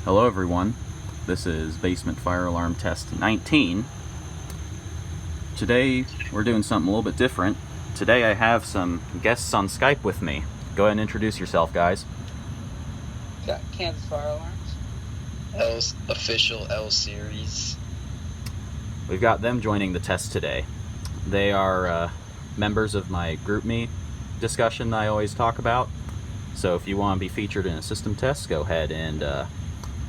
Hello everyone, this is Basement Fire Alarm Test 19. Today we're doing something a little bit different. Today I have some guests on Skype with me. Go ahead and introduce yourself, guys. Got Kansas Fire Alarms. Official L series. We've got them joining the test today. They are members of my Groupme discussion that I always talk about. So if you want to be featured in a system test, go ahead and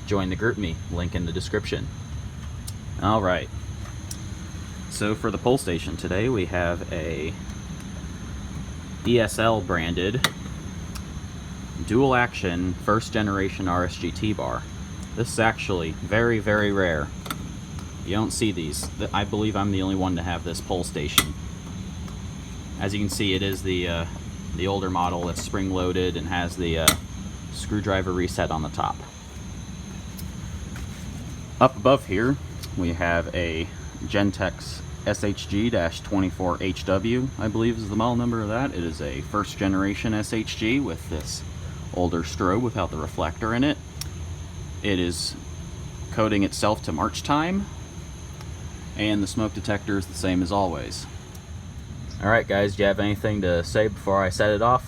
join the Groupme, link in the description. Alright, so for the pull station today we have a ESL branded dual action first generation RSGT bar. This is actually very, very rare. You don't see these. I believe I'm the only one to have this pull station. As you can see, it is the older model that's spring loaded and has the screwdriver reset on the top. Up above here we have a Gentex SHG-24HW, I believe is the model number of that. It is a first generation SHG with this older strobe without the reflector in it. It is coding itself to March time, and the smoke detector is the same as always. Alright guys, do you have anything to say before I set it off?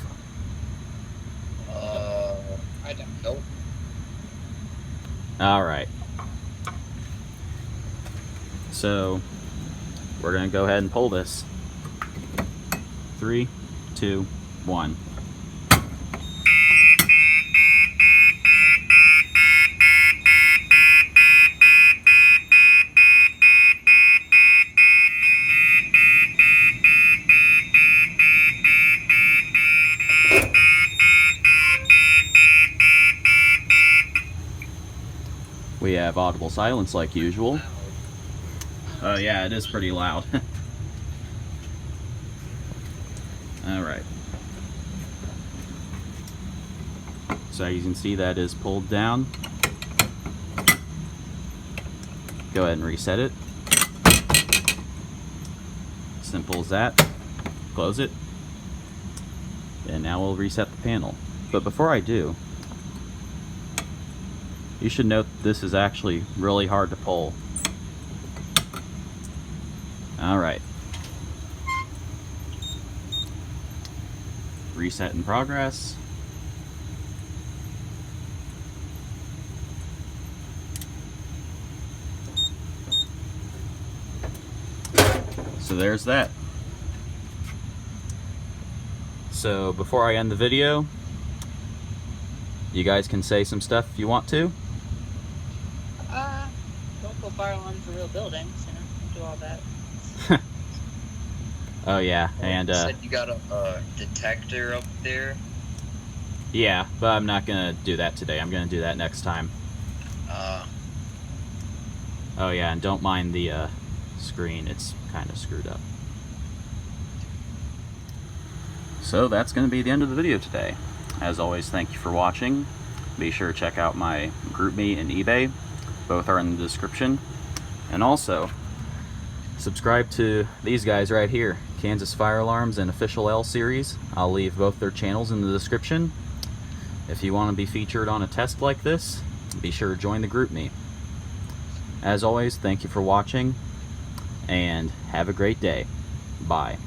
I don't know. Alright. So, we're going to go ahead and pull this. 3, 2, 1. We have audible silence like usual. Oh yeah, it is pretty loud. Alright. So you can see that is pulled down. Go ahead and reset it. Simple as that. Close it. And now we'll reset the panel. But before I do, you should note this is actually really hard to pull. Alright. Reset in progress. So there's that. So before I end the video, you guys can say some stuff if you want to. Don't pull fire alarms in real buildings, you know, don't do all that. Oh yeah, and You said you got a detector up there. yeah, but I'm not gonna do that today. I'm gonna do that next time. Oh yeah, and don't mind the screen, it's kind of screwed up. So that's gonna be the end of the video today. As always, thank you for watching. Be sure to check out my Groupme and eBay. Both are in the description. And also, subscribe to these guys right here, Kansas Fire Alarms and Official L Series. I'll leave both their channels in the description. If you want to be featured on a test like this, be sure to join the Groupme. As always, thank you for watching, and have a great day. Bye.